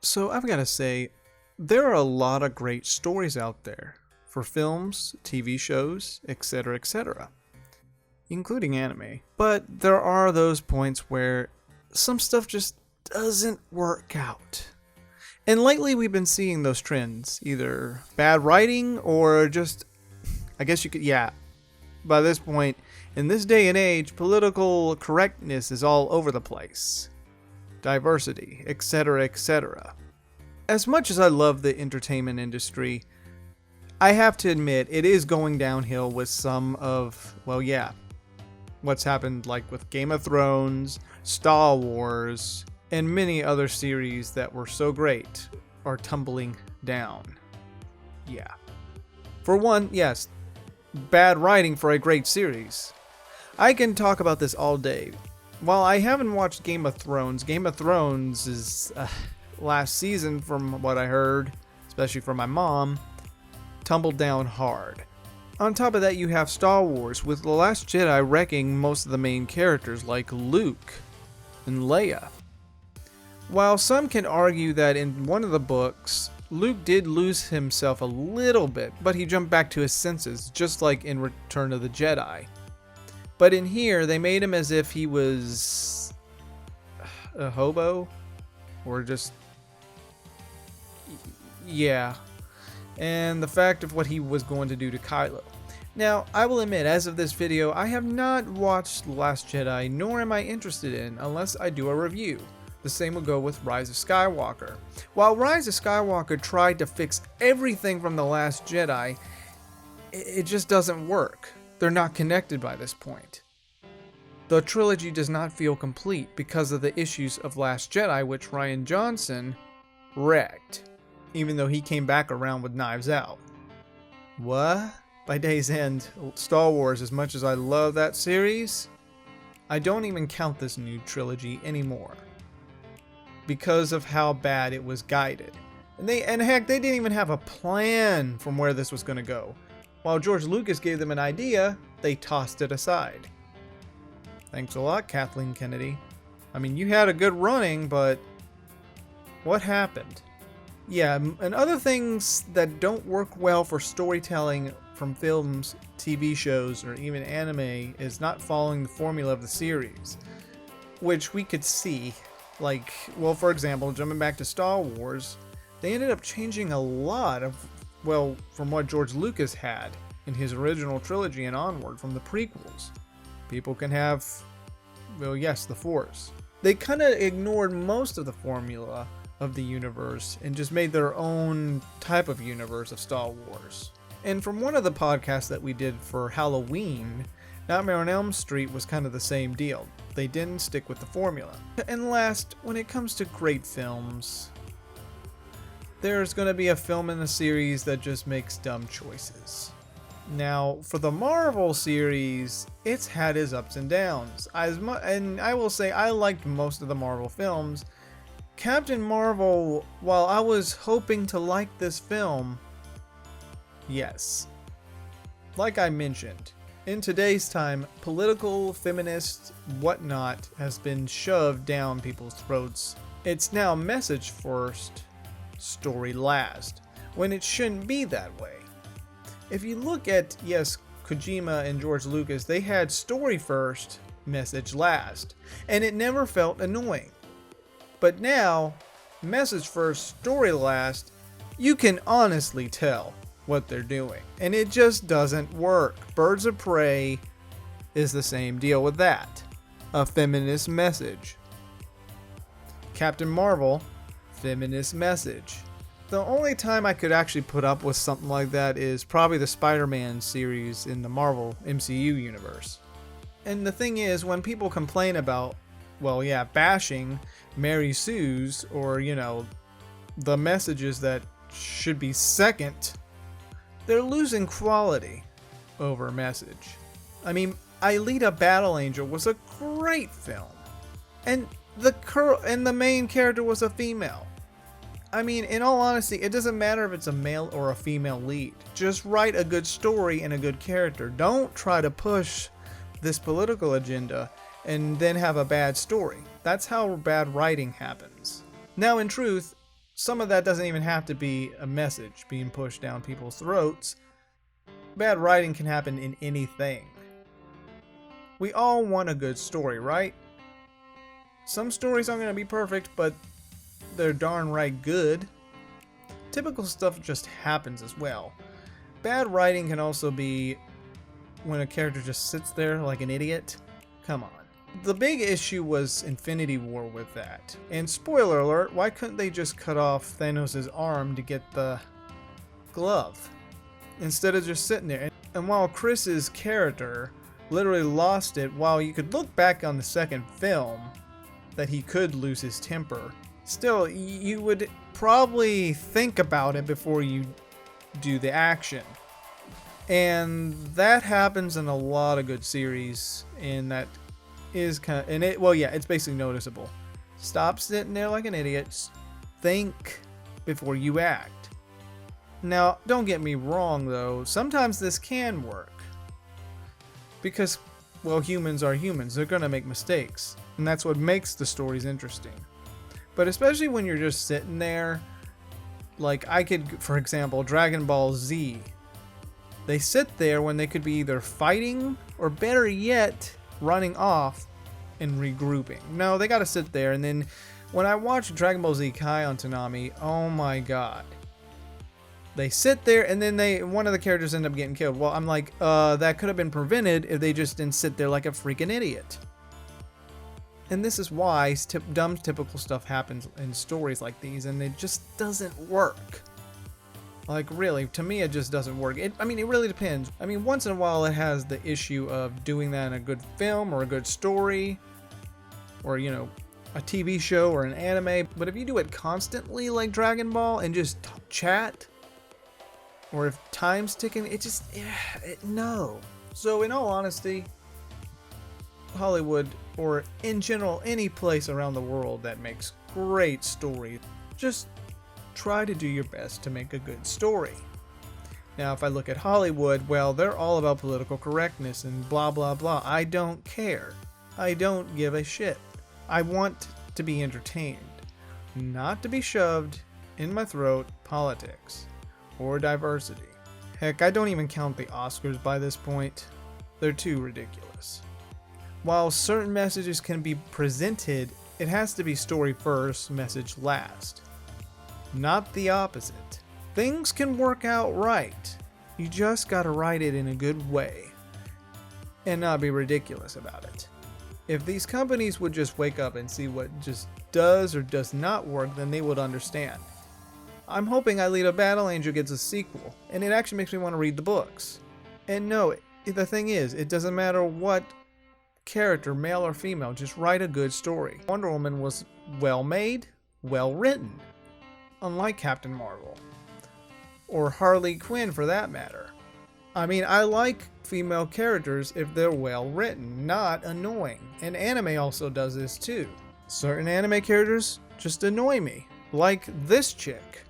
So I've got to say, there are a lot of great stories out there for films, TV shows, etc., including anime. But there are those points where some stuff just doesn't work out. And lately we've been seeing those trends, either bad writing or just, I guess you could, by this point, in this day and age, political correctness is all over the place. Diversity, etc. As much as I love the entertainment industry, I have to admit it is going downhill with some of, what's happened like with Game of Thrones, Star Wars, and many other series that were so great are tumbling down. Yeah. For one, yes, bad writing for a great series. I can talk about this all day. While I haven't watched Game of Thrones is last season, from what I heard, especially from my mom, tumbled down hard. On top of that, you have Star Wars, with The Last Jedi wrecking most of the main characters like Luke and Leia. While some can argue that in one of the books, Luke did lose himself a little bit, but he jumped back to his senses, just like in Return of the Jedi. But in here, they made him as if he was a hobo, or just, and the fact of what he was going to do to Kylo. Now, I will admit, as of this video, I have not watched The Last Jedi, nor am I interested in, unless I do a review. The same will go with Rise of Skywalker. While Rise of Skywalker tried to fix everything from The Last Jedi, it just doesn't work. They're not connected by this point. The trilogy does not feel complete because of the issues of Last Jedi, which Rian Johnson wrecked, even though he came back around with Knives Out. What? By day's end, Star Wars, as much as I love that series, I don't even count this new trilogy anymore because of how bad it was guided. And heck, they didn't even have a plan from where this was going to go. While George Lucas gave them an idea, they tossed it aside. Thanks a lot, Kathleen Kennedy. I mean, you had a good running, but what happened? Yeah, and other things that don't work well for storytelling from films, TV shows, or even anime is not following the formula of the series, which we could see. Like, well, for example, jumping back to Star Wars, they ended up changing a lot of, well, from what George Lucas had in his original trilogy and onward from the prequels. People can have, well, yes, the Force. They kind of ignored most of the formula of the universe and just made their own type of universe of Star Wars. And from one of the podcasts that we did for Halloween, Nightmare on Elm Street was kind of the same deal. They didn't stick with the formula. And last, when it comes to great films, there's going to be a film in the series that just makes dumb choices. Now, for the Marvel series, it's had its ups and downs. And I will say I liked most of the Marvel films. Captain Marvel, while I was hoping to like this film, yes, like I mentioned, in today's time, political, feminist, whatnot has been shoved down people's throats. It's now message first, story last, when it shouldn't be that way. If you look at, yes, Kojima and George Lucas, they had story first, message last, and it never felt annoying. But now, message first, story last, you can honestly tell what they're doing, and it just doesn't work. Birds of Prey is the same deal with that. A feminist message. Captain Marvel, feminist message. The only time I could actually put up with something like that is probably the Spider-Man series in the Marvel MCU universe. And the thing is, when people complain about, well, yeah, bashing Mary Sue's, or, the messages that should be second, they're losing quality over message. I mean, Alita Battle Angel was a great film, and the main character was a female. I mean, in all honesty, it doesn't matter if it's a male or a female lead. Just write a good story and a good character. Don't try to push this political agenda and then have a bad story. That's how bad writing happens. Now, in truth, some of that doesn't even have to be a message being pushed down people's throats. Bad writing can happen in anything. We all want a good story, right? Some stories aren't going to be perfect, but they're darn right good. Typical stuff just happens as well. Bad writing can also be when a character just sits there like an idiot. Come on. The big issue was Infinity War with that. And spoiler alert, why couldn't they just cut off Thanos' arm to get the glove? Instead of just sitting there. And while Chris's character literally lost it, while you could look back on the second film that he could lose his temper, still, you would probably think about it before you do the action. And that happens in a lot of good series, and that is kind of, and it, well, yeah, it's basically noticeable. Stop sitting there like an idiot. Think before you act. Now, don't get me wrong though, sometimes this can work. Because, well, humans are humans. They're gonna make mistakes. And that's what makes the stories interesting. But especially when you're just sitting there, like I could, for example, Dragon Ball Z. They sit there when they could be either fighting or better yet, running off and regrouping. No, they gotta sit there, and then when I watch Dragon Ball Z Kai on Toonami, oh my god. They sit there and then one of the characters end up getting killed. Well, I'm like, that could have been prevented if they just didn't sit there like a freaking idiot. And this is why dumb typical stuff happens in stories like these, and it just doesn't work. Like, really, to me it just doesn't work. I mean, it really depends. I mean, once in a while it has the issue of doing that in a good film or a good story, or, you know, a TV show or an anime. But if you do it constantly like Dragon Ball and just chat, or if time's ticking, it just, no. So in all honesty, Hollywood, or in general any place around the world that makes great stories, just try to do your best to make a good story. Now if I look at Hollywood, well, they're all about political correctness and blah blah blah. I don't care. I don't give a shit. I want to be entertained, not to be shoved in my throat politics or diversity. Heck, I don't even count the Oscars by this point. They're too ridiculous. While certain messages can be presented, it has to be story first, message last. Not the opposite. Things can work out right. You just gotta write it in a good way and not be ridiculous about it. If these companies would just wake up and see what just does or does not work, then they would understand. I'm hoping Alita Battle Angel gets a sequel, and it actually makes me want to read the books. And no, the thing is, it doesn't matter what character, male or female, just write a good story. Wonder Woman was well made, well written, unlike Captain Marvel, or Harley Quinn for that matter. I mean, I like female characters if they're well written, not annoying. And anime also does this too. Certain anime characters just annoy me, like this chick.